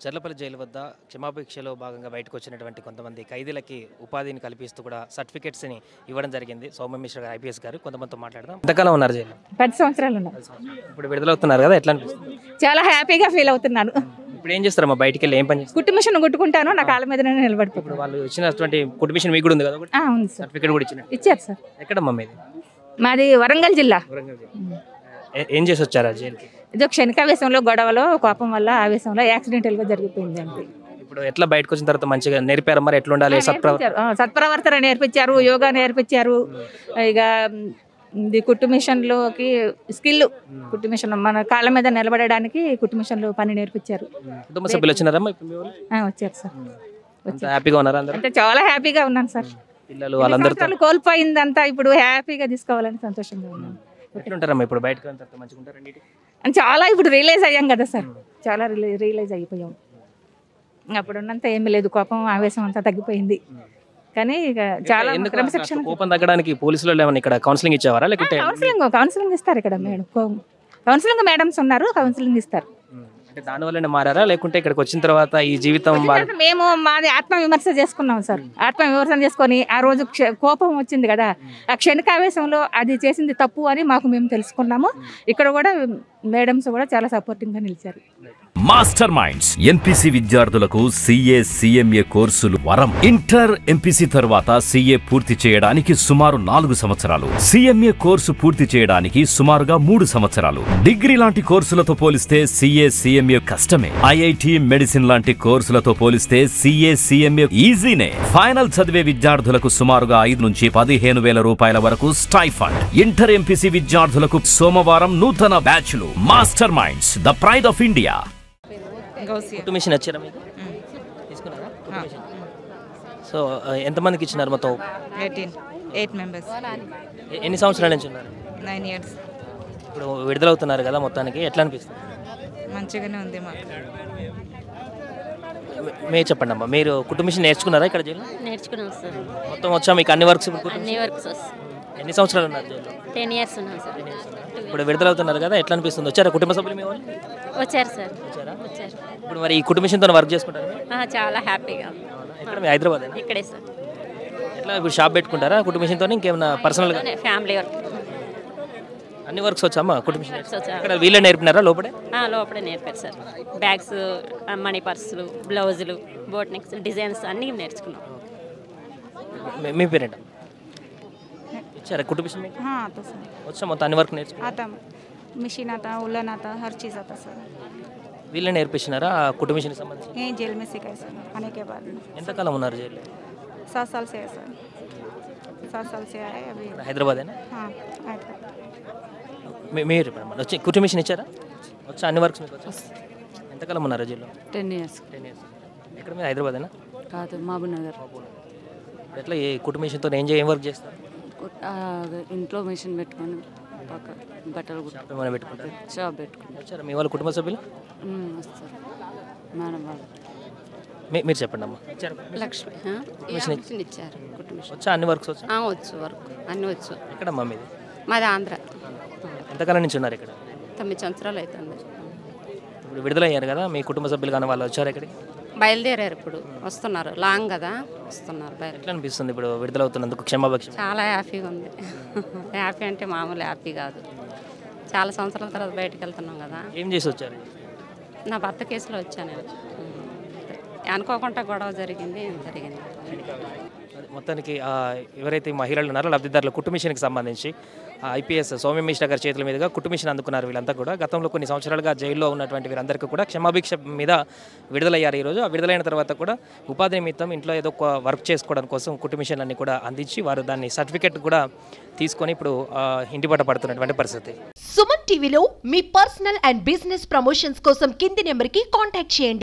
Cherlapalli jail వద్ద క్షమాభిక్షలో భాగంగా బయటకు వచ్చినటువంటి కొంతమంది ఖైదీలకి ఉపాధిని కల్పిస్తూ కూడా సర్టిఫికేట్స్ని ఇవ్వడం జరిగింది. సౌమ్య మిశ్రా గారు ఐపీఎస్ గారు కొంతమందితో మాట్లాడదాం. ఎంతకాలం ఉన్నారు జైల్లో? 10 సంవత్సరాలు ఉన్నారు. ఇప్పుడు విడుదలవుతున్నారు కదా, ఎట్లా అనిపిస్తుంది? చాలా హ్యాపీగా ఫీల్ అవుతున్నాను. ఇప్పుడు ఏం చేస్తారమ్మా? బయటికి వెళ్ళి ఏం పని చేస్తారు? కుట్టు మిషన్ కుట్టుకుంటాను, నా కాళ్ళ మీదనే నిలబడిపోతాను. ఇప్పుడు వాళ్ళు ఇచ్చినటువంటి కుటుంబ మిషన్ మీకు కూడా ఉంది కదా, అవును సార్, సర్టిఫికేట్ కూడా ఇచ్చిన ఇచ్చారు సార్. ఎక్కడమ్మా మీది? మాది వరంగల్ జిల్లా. ఏం చేసి వచ్చారా జైలుకి? ఇది క్షణికావేశంలో గొడవలో కోపం వల్ల ఆవేశంలో యాక్సిడెంటల్గా జరిగిపోయింది అంతే. ఇప్పుడు ఎట్లా బయటకు వచ్చిన తర్వాత మంచిగా నేర్పారు మరి ఎట్లా ఉండాలి? సత్ప్రవర్తన నేర్పించారు, యోగా నేర్పించారు. ఇక ఇది కుట్టు మిషన్లోకి స్కిల్, కుట్టు మిషన్ మన కాళ్ళ మీద నిలబడడానికి కుట్టు మిషన్లో పని నేర్పించారు. కుటుంబ సభ్యులు వచ్చినారమ్మా? వచ్చారు సార్. హ్యాపీగా ఉన్నారా అందరూ? అంటే చాలా హ్యాపీగా ఉన్నాను సార్. పిల్లలు వాళ్ళందరితో కోల్పోయిందంతా ఇప్పుడు హ్యాపీగా తీసుకోవాలని సంతోషంగా ఉన్నాను. ఎట్లుంటారమ్మా ఇప్పుడు బయటకు వచ్చిన తర్వాత? మంచిగా ఉంటారు రెండింటి? చాలా ఇప్పుడు రియలైజ్ అయ్యాం కదా సార్, చాలా రియలైజ్ అయిపోయాం. అప్పుడు ఉన్నంత ఏమీ లేదు, కోపం ఆవేశం అంతా తగ్గిపోయింది. కానీ ఇక చాలా క్రమశిక్షణ. కోపం తగ్గడానికి పోలీసులు ఏమైనా ఇక్కడ కౌన్సిలింగ్ ఇచ్చేవారా లేకుంటే? కౌన్సిలింగ్ ఇస్తారు ఇక్కడ మేడం, కౌన్సిలింగ్ మేడమ్స్ ఉన్నారు, కౌన్సిలింగ్ ఇస్తారు. అంటే దానివల్లనే మారారా లేకుంటే ఇక్కడికి వచ్చిన తర్వాత ఈ జీవితం? మేము మాది ఆత్మవిమర్శ చేసుకున్నాం సార్. ఆత్మవిమర్శ చేసుకొని ఆ రోజు కోపం వచ్చింది కదా, ఆ క్షణికావేశంలో అది చేసింది తప్పు అని మాకు మేము తెలుసుకున్నాము. ఇక్కడ కూడా మేడమ్స్ కూడా చాలా సపోర్టింగ్ గా నిలిచారు. మాస్టర్ మైండ్స్ ఎంపీసీ విద్యార్థులకు సిఏ సిఎంఏ కోర్సులు వరం. ఇంటర్ ఎంపీసీ తర్వాత సిఏ పూర్తి చేయడానికి సుమారు 4 సంవత్సరాలు, సిఎంఏ కోర్సు పూర్తి చేయడానికి సుమారుగా 3 సంవత్సరాలు. డిగ్రీ లాంటి కోర్సులతో పోలిస్తే సిఏ సిఎంఏ కష్టమే. ఐఐటి మెడిసిన్ లాంటి కోర్సులతో పోలిస్తే సిఏ సిఎంఏ ఈజీనే. ఫైనల్ చదివే విద్యార్థులకు సుమారుగా 5 నుంచి 15,000 రూపాయల వరకు స్టైఫండ్. ఇంటర్ ఎంపీసీ విద్యార్థులకు సోమవారం నూతన బ్యాచ్లు. Master minds, the pride of India. కుట్టు మిషన్ వచ్చారా మీకు? తీసుకున్నారా కుట్టు మిషన్? సో ఎంతమందికి ఇచ్చినారు మొత్తం? 8 మెంబర్స్. ఎన్ని సంవత్సరాల నుంచి ఉన్నారు? 9 ఇయర్స్. ఇప్పుడు విడుదలవుతున్నారు కదా, మొత్తానికి ఎట్లా అనిపిస్తుంది? మంచిగానే ఉంది మాకు. మీరు చెప్పండి అమ్మా, మీరు కుట్టు మిషన్ నేర్చుకున్నారా ఇక్కడ జైలు? నేర్చుకున్నాం సార్. మొత్తం వచ్చా మీకు అన్ని వర్క్స్? అన్ని వర్క్స్ ఎన్ని సంవత్సరాలు ఉన్నారు జైల్లో? 10 ఇయర్స్ ఉన్నాం సార్. ఇప్పుడు విడుదలవుతున్నారు కదా, ఎట్లా అనిపిస్తుంది? వచ్చారా కుటుంబ సభ్యులు మీ వాళ్ళు? వచ్చారు సార్. వచ్చారా? వచ్చారు. ఇప్పుడు మరి ఈ కుటుంబ మిషన్తో వర్క్ చేసుకుంటారు? చాలా హ్యాపీగా. ఇక్కడ మీ హైదరాబాద్ ఇక్కడే సార్. ఎట్లా ఇప్పుడు షాప్ పెట్టుకుంటారా కుటుంబ మిషన్తో? ఇంకేమైనా పర్సనల్గా? Family work. అన్ని వర్క్స్ వచ్చామ్మా కుటుంబ మిషన్? వచ్చా. ఇక్కడ వీళ్ళే నేర్పినారా లోపడే? లోపలే నేర్పారు సార్. బ్యాగ్స్, మనీ పర్సులు, బ్లౌజులు, బోట్ నెక్స్, డిజైన్స్ అన్నీ నేర్చుకున్నాం. మీ పేరేంట ఇచ్చారా కుటుంబ మిషన్ మీకు? आता सर. వచ్చా మొత్తం అన్ని వర్క్ నేర్చుకున్నా? आता मशीन आता, उलन आता, हर चीज़ आता सर. వీళ్ళే నేర్పించినారా కుటుంబ మిషన్కి సంబంధించి? यहीं जेल में सिखाए सर. आने के बाद ఎంతకాలం ఉన్నారు జైల్లో? 7 साल से है सर. 7 साल से आए अभी. హైదరాబాదేనా? हाँ हैदराबाद. మీరు వచ్చి కుటుంబ మిషన్ ఇచ్చారా? వచ్చా అన్ని వర్క్స్ మీకు వచ్చా? ఎంతకాలం ఉన్నారు జైల్లో? 10 years. 10 years. ఎక్కడ మీరు హైదరాబాదేనా? కాదు, మహబూబ్ నగర్. ఎట్లా ఏ కుటుంబ మిషన్తో ఏం వర్క్ చేస్తారు? ఇంట్లో మిషన్ పెట్టుకొని పక్క బట్టలు ఏమైనా పెట్టుకుంటారు? షాప్ పెట్టుకుని వచ్చారా మీ వాళ్ళ కుటుంబ సభ్యులు? వస్తారు మేడం వాళ్ళు. మీరు చెప్పండి అమ్మా. లక్ష్మి మిషన్ ఇచ్చారు. వచ్చా అన్ని వర్క్స్ వచ్చా? వచ్చు, వర్క్ అన్నీ వచ్చు. ఎక్కడమ్మా మీది? మాది ఆంధ్ర. ఎంతకాలం నుంచి ఉన్నారు ఇక్కడ? 9 సంవత్సరాలు అవుతుంది. ఇప్పుడు విడుదలయ్యారు కదా, మీ కుటుంబ సభ్యులు కానీ వాళ్ళు వచ్చారు ఇక్కడికి? బయలుదేరారు, ఇప్పుడు వస్తున్నారు. లాంగ్ కదా, వస్తున్నారు. ఎట్లా అనిపిస్తుంది ఇప్పుడు విడుదలవుతున్నందుకు? క్షమాభిక్ష చాలా హ్యాపీగా ఉంది. హ్యాపీ అంటే మామూలు హ్యాపీ కాదు. చాలా సంవత్సరాల తర్వాత బయటకు వెళ్తున్నాం కదా. ఏం చేసి వచ్చారు? నా భర్త కేసులో వచ్చాను. అనుకోకుండా గొడవ జరిగింది. మొత్తానికి ఎవరైతే మహిళలు ఉన్నారో లబ్ధిదారుల కుట్టు మిషన్కి సంబంధించి ఐపీఎస్ సౌమ్య మిశ్రా గారి చేతుల మీదుగా కుట్టు మిషన్ అందుకున్నారు. వీళ్ళంతా కూడా గతంలో కొన్ని సంవత్సరాలుగా జైల్లో ఉన్నటువంటి వీరందరికీ కూడా క్షమాభిక్ష మీద విడుదలయ్యారు. ఈరోజు ఆ విడుదలైన తర్వాత కూడా ఉపాధి నిమిత్తం ఇంట్లో ఏదో ఒక వర్క్ చేసుకోవడం కోసం కుట్టు మిషన్లన్నీ కూడా అందించి వారు దాన్ని సర్టిఫికెట్ కూడా తీసుకొని ఇప్పుడు ఇంటి పట్ట పడుతున్నటువంటి పరిస్థితి. సుమన్ టీవీలో మీ పర్సనల్ అండ్ బిజినెస్ ప్రమోషన్స్ కోసం కింది నెంబర్కి కాంటాక్ట్ చేయండి.